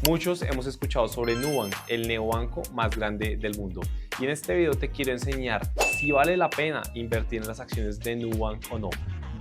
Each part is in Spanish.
Muchos hemos escuchado sobre Nubank, el neobanco más grande del mundo. Y en este video te quiero enseñar si vale la pena invertir en las acciones de Nubank o no.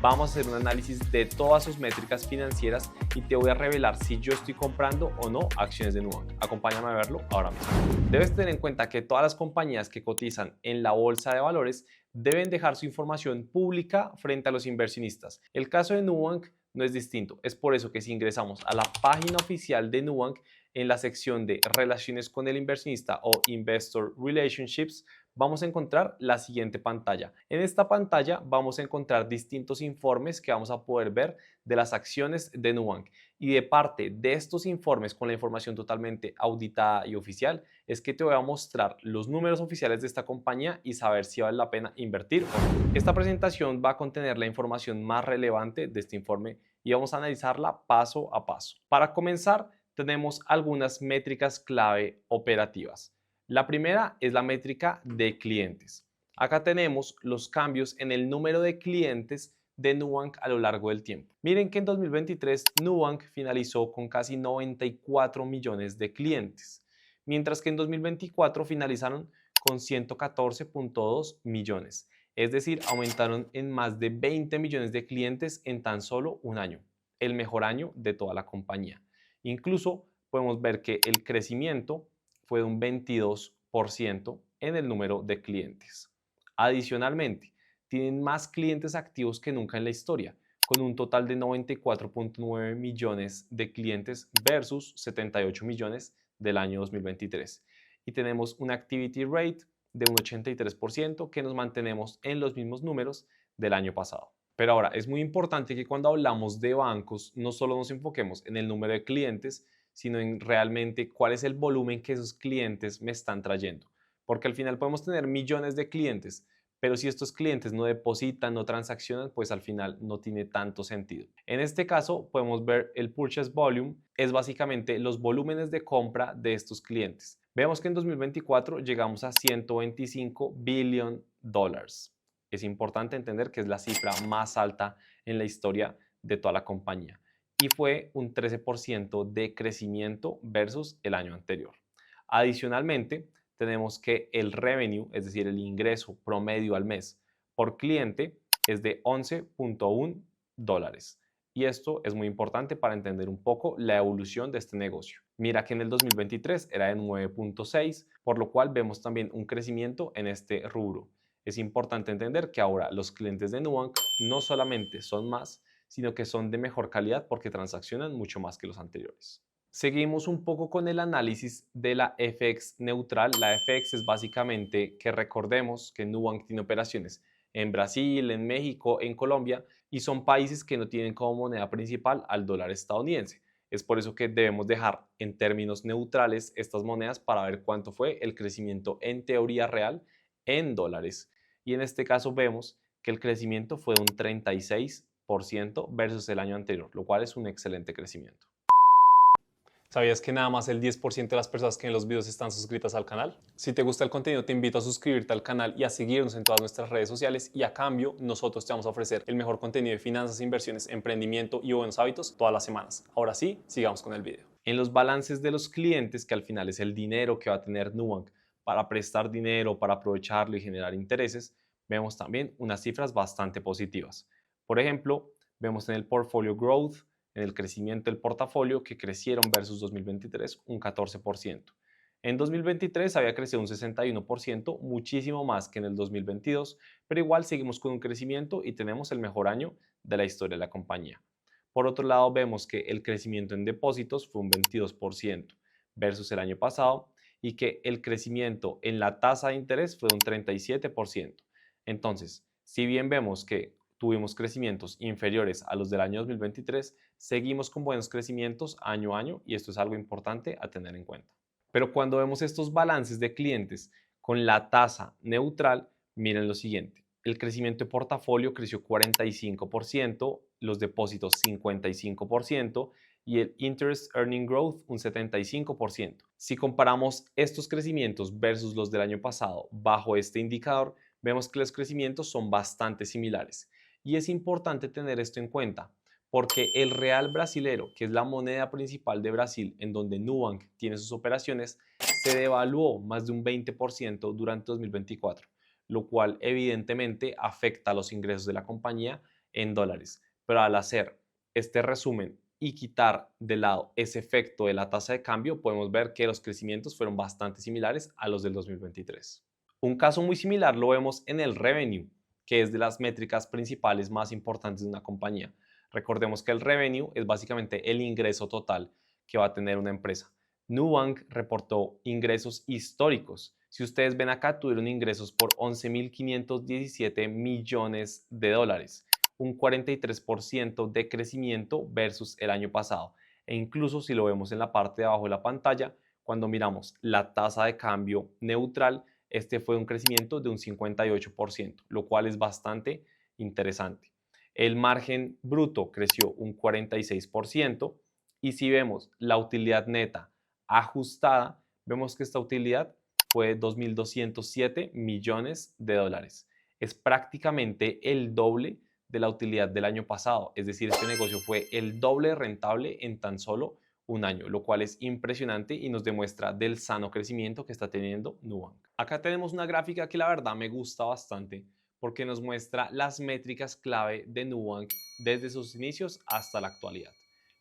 Vamos a hacer un análisis de todas sus métricas financieras y te voy a revelar si yo estoy comprando o no acciones de Nubank. Acompáñame a verlo ahora mismo. Debes tener en cuenta que todas las compañías que cotizan en la bolsa de valores deben dejar su información pública frente a los inversionistas. El caso de Nubank no es distinto. Es por eso que si ingresamos a la página oficial de Nubank, en la sección de Relaciones con el inversionista o Investor Relationships, vamos a encontrar la siguiente pantalla. En esta pantalla vamos a encontrar distintos informes que vamos a poder ver de las acciones de Nubank. Y de parte de estos informes con la información totalmente auditada y oficial, es que te voy a mostrar los números oficiales de esta compañía y saber si vale la pena invertir o no. Esta presentación va a contener la información más relevante de este informe y vamos a analizarla paso a paso. Para comenzar, tenemos algunas métricas clave operativas. La primera es la métrica de clientes. Acá tenemos los cambios en el número de clientes de Nubank a lo largo del tiempo. Miren que en 2023 Nubank finalizó con casi 94 millones de clientes, mientras que en 2024 finalizaron con 114.2 millones. Es decir, aumentaron en más de 20 millones de clientes en tan solo un año, el mejor año de toda la compañía. Incluso podemos ver que el crecimiento fue de un 22% en el número de clientes. Adicionalmente, tienen más clientes activos que nunca en la historia, con un total de 94.9 millones de clientes versus 78 millones del año 2023. Y tenemos un activity rate de un 83% que nos mantenemos en los mismos números del año pasado. Pero ahora, es muy importante que cuando hablamos de bancos no solo nos enfoquemos en el número de clientes, sino en realmente cuál es el volumen que esos clientes me están trayendo. Porque al final podemos tener millones de clientes, pero si estos clientes no depositan, no transaccionan, pues al final no tiene tanto sentido. En este caso, podemos ver el purchase volume, es básicamente los volúmenes de compra de estos clientes. Vemos que en 2024 llegamos a 125 billion dólares. Es importante entender que es la cifra más alta en la historia de toda la compañía y fue un 13% de crecimiento versus el año anterior. Adicionalmente, tenemos que el revenue, es decir, el ingreso promedio al mes por cliente, es de 11.1 dólares. Y esto es muy importante para entender un poco la evolución de este negocio. Mira que en el 2023 era de 9.6, por lo cual vemos también un crecimiento en este rubro. Es importante entender que ahora los clientes de Nubank no solamente son más, sino que son de mejor calidad porque transaccionan mucho más que los anteriores. Seguimos un poco con el análisis de la FX neutral. La FX es básicamente que recordemos que Nubank tiene operaciones en Brasil, en México, en Colombia y son países que no tienen como moneda principal al dólar estadounidense. Es por eso que debemos dejar en términos neutrales estas monedas para ver cuánto fue el crecimiento en teoría real en dólares. Y en este caso vemos que el crecimiento fue de un 36% versus el año anterior, lo cual es un excelente crecimiento. ¿Sabías que nada más el 10% de las personas que ven los videos están suscritas al canal? Si te gusta el contenido, te invito a suscribirte al canal y a seguirnos en todas nuestras redes sociales y a cambio nosotros te vamos a ofrecer el mejor contenido de finanzas, inversiones, emprendimiento y buenos hábitos todas las semanas. Ahora sí, sigamos con el video. En los balances de los clientes, que al final es el dinero que va a tener Nubank para prestar dinero, para aprovecharlo y generar intereses, vemos también unas cifras bastante positivas. Por ejemplo, vemos en el portfolio growth, en el crecimiento del portafolio, que crecieron versus 2023 un 14%. En 2023 había crecido un 61%, muchísimo más que en el 2022, pero igual seguimos con un crecimiento y tenemos el mejor año de la historia de la compañía. Por otro lado, vemos que el crecimiento en depósitos fue un 22% versus el año pasado y que el crecimiento en la tasa de interés fue de un 37%. Entonces, si bien vemos que tuvimos crecimientos inferiores a los del año 2023, seguimos con buenos crecimientos año a año y esto es algo importante a tener en cuenta. Pero cuando vemos estos balances de clientes con la tasa neutral, miren lo siguiente. El crecimiento de portafolio creció 45%, los depósitos 55% y el Interest Earning Growth un 75%. Si comparamos estos crecimientos versus los del año pasado bajo este indicador, vemos que los crecimientos son bastante similares. Y es importante tener esto en cuenta, porque el real brasilero, que es la moneda principal de Brasil, en donde Nubank tiene sus operaciones, se devaluó más de un 20% durante 2024, lo cual evidentemente afecta a los ingresos de la compañía en dólares. Pero al hacer este resumen y quitar de lado ese efecto de la tasa de cambio, podemos ver que los crecimientos fueron bastante similares a los del 2023. Un caso muy similar lo vemos en el revenue, que es de las métricas principales más importantes de una compañía. Recordemos que el revenue es básicamente el ingreso total que va a tener una empresa. Nubank reportó ingresos históricos. Si ustedes ven acá, tuvieron ingresos por 11.517 millones de dólares, un 43% de crecimiento versus el año pasado. E incluso si lo vemos en la parte de abajo de la pantalla, cuando miramos la tasa de cambio neutral, este fue un crecimiento de un 58%, lo cual es bastante interesante. El margen bruto creció un 46% y si vemos la utilidad neta ajustada, vemos que esta utilidad fue 2.207 millones de dólares. Es prácticamente el doble de la utilidad del año pasado, es decir, este negocio fue el doble rentable en tan solo un año, lo cual es impresionante y nos demuestra del sano crecimiento que está teniendo Nubank. Acá tenemos una gráfica que la verdad me gusta bastante porque nos muestra las métricas clave de Nubank desde sus inicios hasta la actualidad.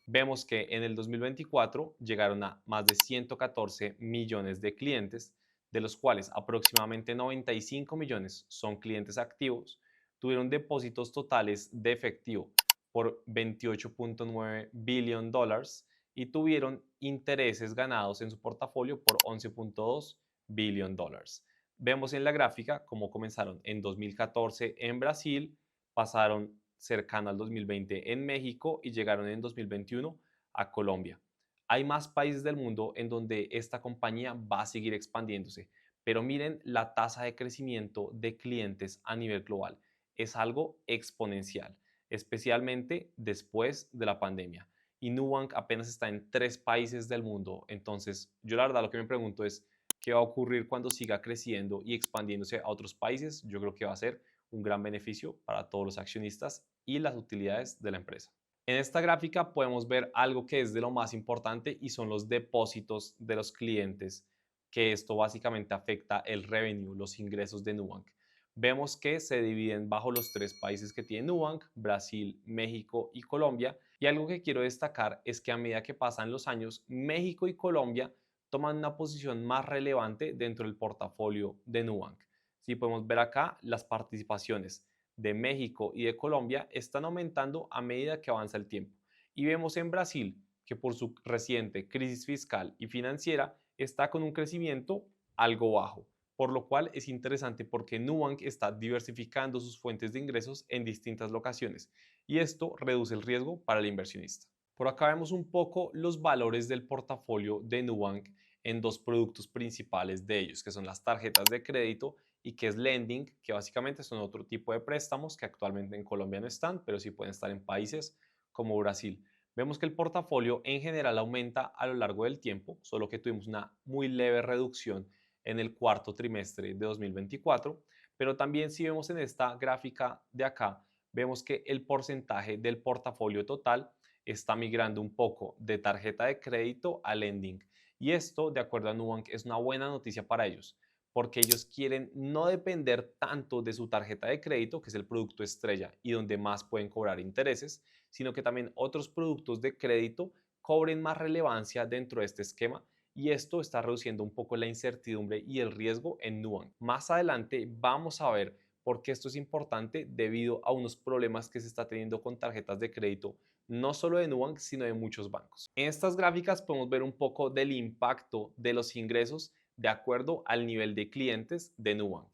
Vemos que en el 2024 llegaron a más de 114 millones de clientes, de los cuales aproximadamente 95 millones son clientes activos, tuvieron depósitos totales de efectivo por 28.9 billion dólares y tuvieron intereses ganados en su portafolio por 11.2 billion dólares. Vemos en la gráfica cómo comenzaron en 2014 en Brasil, pasaron cercano al 2020 en México y llegaron en 2021 a Colombia. Hay más países del mundo en donde esta compañía va a seguir expandiéndose, pero miren la tasa de crecimiento de clientes a nivel global. Es algo exponencial, especialmente después de la pandemia. Y Nubank apenas está en 3 países del mundo. Entonces, yo la verdad lo que me pregunto es, ¿qué va a ocurrir cuando siga creciendo y expandiéndose a otros países? Yo creo que va a ser un gran beneficio para todos los accionistas y las utilidades de la empresa. En esta gráfica podemos ver algo que es de lo más importante y son los depósitos de los clientes, que esto básicamente afecta el revenue, los ingresos de Nubank. Vemos que se dividen bajo los 3 países que tiene Nubank, Brasil, México y Colombia. Y algo que quiero destacar es que a medida que pasan los años, México y Colombia toman una posición más relevante dentro del portafolio de Nubank. Si podemos ver acá, las participaciones de México y de Colombia están aumentando a medida que avanza el tiempo. Y vemos en Brasil que por su reciente crisis fiscal y financiera está con un crecimiento algo bajo, por lo cual es interesante porque Nubank está diversificando sus fuentes de ingresos en distintas locaciones y esto reduce el riesgo para el inversionista. Por acá vemos un poco los valores del portafolio de Nubank en 2 productos principales de ellos, que son las tarjetas de crédito y que es lending, que básicamente son otro tipo de préstamos que actualmente en Colombia no están, pero sí pueden estar en países como Brasil. Vemos que el portafolio en general aumenta a lo largo del tiempo, solo que tuvimos una muy leve reducción en el cuarto trimestre de 2024, pero también si vemos en esta gráfica de acá, vemos que el porcentaje del portafolio total está migrando un poco de tarjeta de crédito a lending. Y esto, de acuerdo a Nubank, es una buena noticia para ellos, porque ellos quieren no depender tanto de su tarjeta de crédito, que es el producto estrella y donde más pueden cobrar intereses, sino que también otros productos de crédito cobren más relevancia dentro de este esquema y esto está reduciendo un poco la incertidumbre y el riesgo en Nubank. Más adelante vamos a ver por qué esto es importante debido a unos problemas que se está teniendo con tarjetas de crédito, no solo de Nubank, sino de muchos bancos. En estas gráficas podemos ver un poco del impacto de los ingresos de acuerdo al nivel de clientes de Nubank.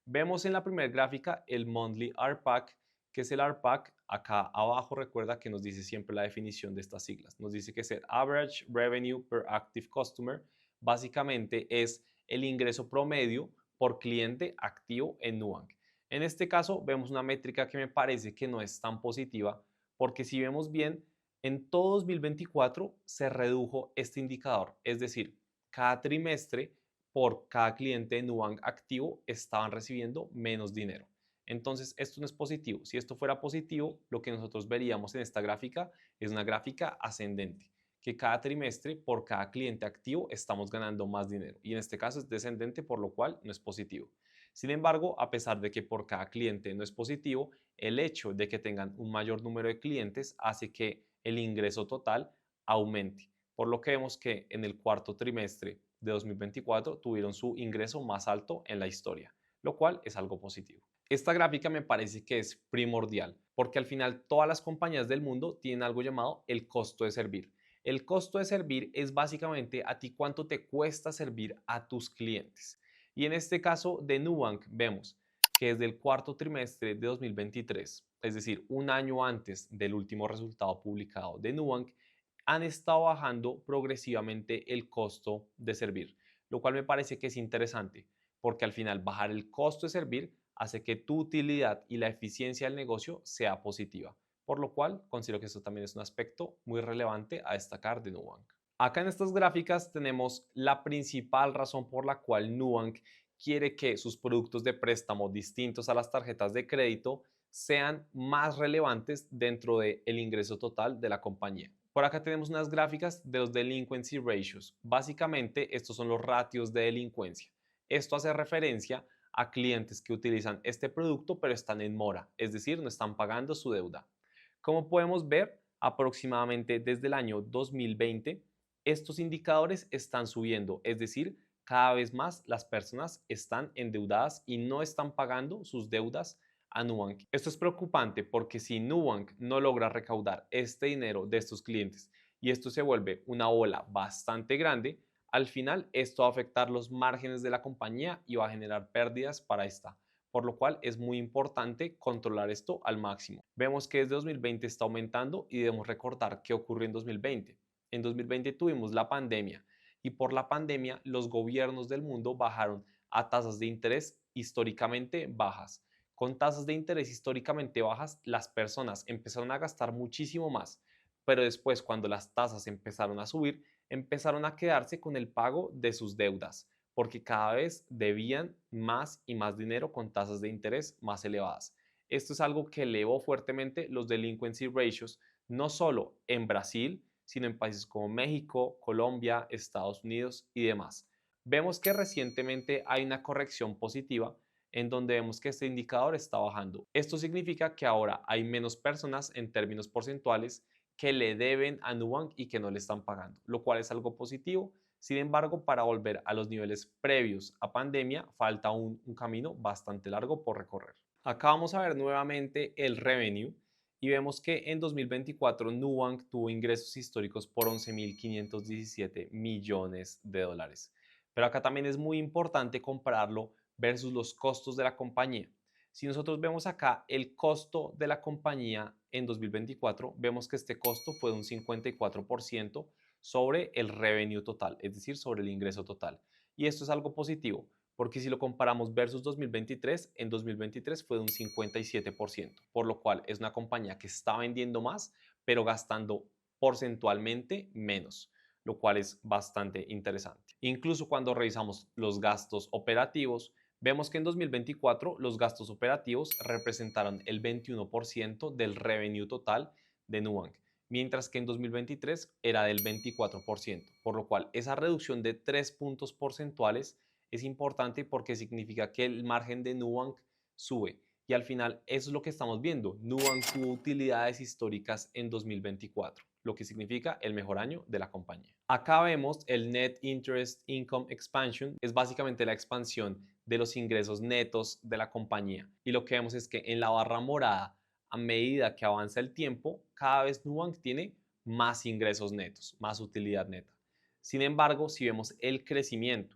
Vemos en la primera gráfica el Monthly ARPAC, que es el ARPAC. Acá abajo recuerda que nos dice siempre la definición de estas siglas. Nos dice que es el Average Revenue per Active Customer. Básicamente es el ingreso promedio por cliente activo en Nubank. En este caso vemos una métrica que me parece que no es tan positiva porque si vemos bien, en todo 2024 se redujo este indicador, es decir, cada trimestre por cada cliente de Nubank activo estaban recibiendo menos dinero. Entonces, esto no es positivo. Si esto fuera positivo, lo que nosotros veríamos en esta gráfica es una gráfica ascendente, que cada trimestre por cada cliente activo estamos ganando más dinero. Y en este caso es descendente, por lo cual no es positivo. Sin embargo, a pesar de que por cada cliente no es positivo, el hecho de que tengan un mayor número de clientes hace que el ingreso total aumente. Por lo que vemos que en el cuarto trimestre de 2024 tuvieron su ingreso más alto en la historia, lo cual es algo positivo. Esta gráfica me parece que es primordial porque al final todas las compañías del mundo tienen algo llamado el costo de servir. El costo de servir es básicamente a ti cuánto te cuesta servir a tus clientes. Y en este caso de Nubank vemos que desde el cuarto trimestre de 2023, es decir, un año antes del último resultado publicado de Nubank, han estado bajando progresivamente el costo de servir, lo cual me parece que es interesante porque al final bajar el costo de servir hace que tu utilidad y la eficiencia del negocio sea positiva, por lo cual considero que esto también es un aspecto muy relevante a destacar de Nubank. Acá en estas gráficas tenemos la principal razón por la cual Nubank quiere que sus productos de préstamo distintos a las tarjetas de crédito sean más relevantes dentro del ingreso total de la compañía. Por acá tenemos unas gráficas de los delinquency ratios. Básicamente, estos son los ratios de delincuencia. Esto hace referencia a clientes que utilizan este producto pero están en mora, es decir, no están pagando su deuda. Como podemos ver, aproximadamente desde el año 2020, estos indicadores están subiendo, es decir, cada vez más las personas están endeudadas y no están pagando sus deudas a Nubank. Esto es preocupante porque si Nubank no logra recaudar este dinero de estos clientes y esto se vuelve una ola bastante grande, al final esto va a afectar los márgenes de la compañía y va a generar pérdidas para esta, por lo cual es muy importante controlar esto al máximo. Vemos que desde 2020 está aumentando y debemos recordar qué ocurrió en 2020. En 2020 tuvimos la pandemia y por la pandemia los gobiernos del mundo bajaron a tasas de interés históricamente bajas. Con tasas de interés históricamente bajas, las personas empezaron a gastar muchísimo más, pero después cuando las tasas empezaron a subir, empezaron a quedarse con el pago de sus deudas, porque cada vez debían más y más dinero con tasas de interés más elevadas. Esto es algo que elevó fuertemente los delinquency ratios, no solo en Brasil, sino en países como México, Colombia, Estados Unidos y demás. Vemos que recientemente hay una corrección positiva en donde vemos que este indicador está bajando. Esto significa que ahora hay menos personas en términos porcentuales que le deben a Nubank y que no le están pagando, lo cual es algo positivo. Sin embargo, para volver a los niveles previos a pandemia, falta un camino bastante largo por recorrer. Acá vamos a ver nuevamente el revenue y vemos que en 2024 Nubank tuvo ingresos históricos por 11.517 millones de dólares. Pero acá también es muy importante compararlo versus los costos de la compañía. Si nosotros vemos acá el costo de la compañía en 2024, vemos que este costo fue de un 54% sobre el revenue total, es decir, sobre el ingreso total. Y esto es algo positivo, porque si lo comparamos versus 2023, en 2023 fue de un 57%, por lo cual es una compañía que está vendiendo más, pero gastando porcentualmente menos, lo cual es bastante interesante. Incluso cuando revisamos los gastos operativos, vemos que en 2024 los gastos operativos representaron el 21% del revenue total de Nubank, mientras que en 2023 era del 24%, por lo cual esa reducción de 3 puntos porcentuales es importante porque significa que el margen de Nubank sube. Y al final eso es lo que estamos viendo. Nubank tuvo utilidades históricas en 2024, lo que significa el mejor año de la compañía. Acá vemos el Net Interest Income Expansion, es básicamente la expansión de los ingresos netos de la compañía. Y lo que vemos es que en la barra morada, a medida que avanza el tiempo, cada vez Nubank tiene más ingresos netos, más utilidad neta. Sin embargo, si vemos el crecimiento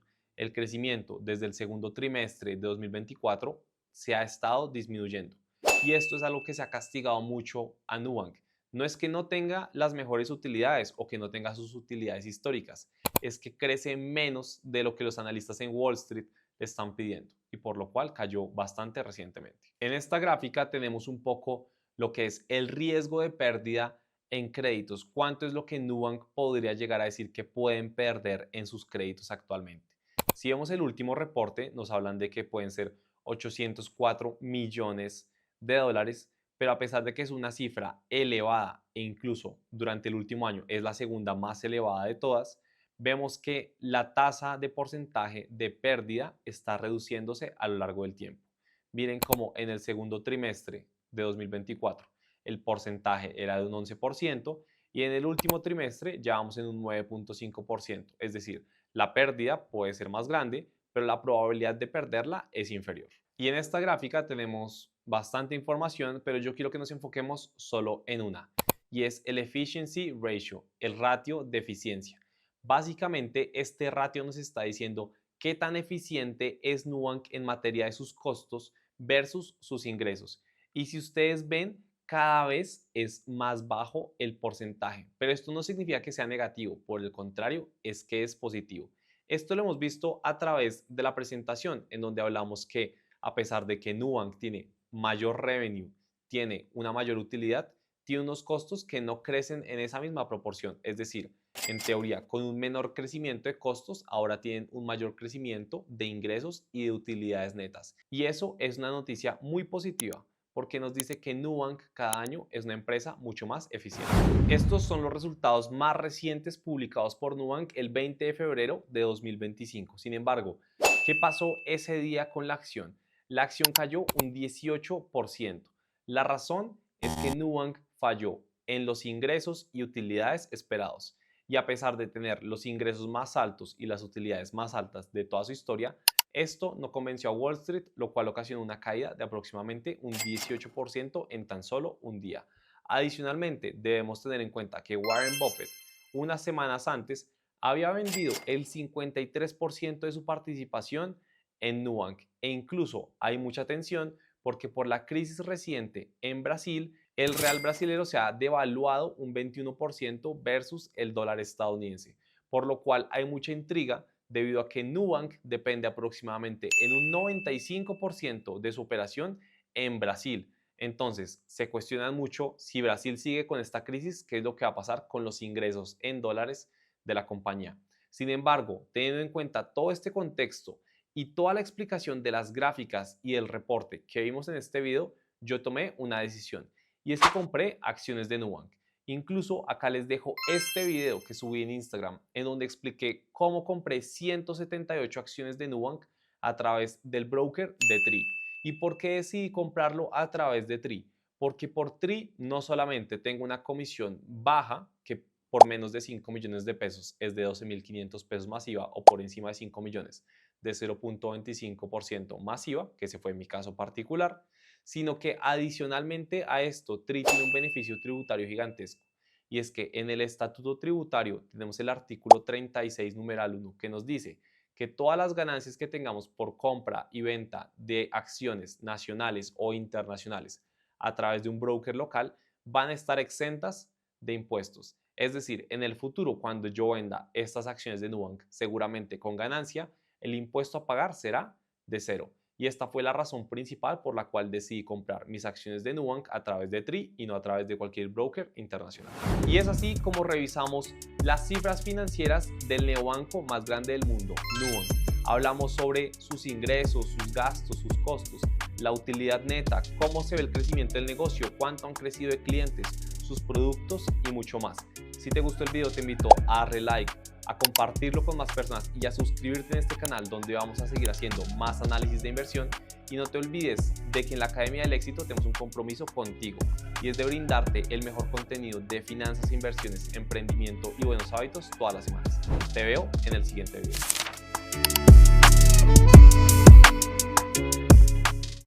desde el segundo trimestre de 2024 se ha estado disminuyendo. Y esto es algo que se ha castigado mucho a Nubank. No es que no tenga las mejores utilidades o que no tenga sus utilidades históricas, es que crece menos de lo que los analistas en Wall Street le están pidiendo y por lo cual cayó bastante recientemente. En esta gráfica tenemos un poco lo que es el riesgo de pérdida en créditos. ¿Cuánto es lo que Nubank podría llegar a decir que pueden perder en sus créditos actualmente? Si vemos el último reporte, nos hablan de que pueden ser 804 millones de dólares, pero a pesar de que es una cifra elevada e incluso durante el último año es la segunda más elevada de todas, vemos que la tasa de porcentaje de pérdida está reduciéndose a lo largo del tiempo. Miren cómo en el segundo trimestre de 2024 el porcentaje era de un 11% y en el último trimestre ya vamos en un 9.5%. Es decir, la pérdida puede ser más grande, pero la probabilidad de perderla es inferior. Y en esta gráfica tenemos bastante información, pero yo quiero que nos enfoquemos solo en una, y es el Efficiency Ratio, el ratio de eficiencia. Básicamente, este ratio nos está diciendo qué tan eficiente es Nubank en materia de sus costos versus sus ingresos. Y si ustedes ven, cada vez es más bajo el porcentaje, pero esto no significa que sea negativo, por el contrario, es que es positivo. Esto lo hemos visto a través de la presentación, en donde hablamos que a pesar de que Nubank tiene mayor revenue, tiene una mayor utilidad, tiene unos costos que no crecen en esa misma proporción. Es decir, en teoría, con un menor crecimiento de costos, ahora tienen un mayor crecimiento de ingresos y de utilidades netas. Y eso es una noticia muy positiva, porque nos dice que Nubank cada año es una empresa mucho más eficiente. Estos son los resultados más recientes publicados por Nubank el 20 de febrero de 2025. Sin embargo, ¿qué pasó ese día con la acción? La acción cayó un 18%. La razón es que Nubank falló en los ingresos y utilidades esperados. Y a pesar de tener los ingresos más altos y las utilidades más altas de toda su historia, esto no convenció a Wall Street, lo cual ocasionó una caída de aproximadamente un 18% en tan solo un día. Adicionalmente, debemos tener en cuenta que Warren Buffett, unas semanas antes, había vendido el 53% de su participación en Nubank. E incluso hay mucha tensión porque por la crisis reciente en Brasil, el real brasilero se ha devaluado un 21% versus el dólar estadounidense, por lo cual hay mucha intriga debido a que Nubank depende aproximadamente en un 95% de su operación en Brasil. Entonces, se cuestionan mucho si Brasil sigue con esta crisis, qué es lo que va a pasar con los ingresos en dólares de la compañía. Sin embargo, teniendo en cuenta todo este contexto y toda la explicación de las gráficas y el reporte que vimos en este video, yo tomé una decisión y es que compré acciones de Nubank. Incluso acá les dejo este video que subí en Instagram en donde expliqué cómo compré 178 acciones de Nubank a través del broker de Tree. ¿Y por qué decidí comprarlo a través de Tree? Porque por Tree no solamente tengo una comisión baja, que por menos de 5 millones de pesos es de 12.500 pesos masiva, o por encima de 5 millones de 0.25% masiva, que ese fue mi caso particular, sino que adicionalmente a esto, Tree tiene un beneficio tributario gigantesco. Y es que en el estatuto tributario tenemos el artículo 36 numeral 1 que nos dice que todas las ganancias que tengamos por compra y venta de acciones nacionales o internacionales a través de un broker local van a estar exentas de impuestos. Es decir, en el futuro, cuando yo venda estas acciones de Nubank, seguramente con ganancia, el impuesto a pagar será de cero. Y esta fue la razón principal por la cual decidí comprar mis acciones de Nubank a través de Tree y no a través de cualquier broker internacional. Y es así como revisamos las cifras financieras del neobanco más grande del mundo, Nubank. Hablamos sobre sus ingresos, sus gastos, sus costos, la utilidad neta, cómo se ve el crecimiento del negocio, cuánto han crecido de clientes, sus productos y mucho más. Si te gustó el video, te invito a darle like, a compartirlo con más personas y a suscribirte en este canal donde vamos a seguir haciendo más análisis de inversión. Y no te olvides de que en la Academia del Éxito tenemos un compromiso contigo y es de brindarte el mejor contenido de finanzas, inversiones, emprendimiento y buenos hábitos todas las semanas. Te veo en el siguiente video.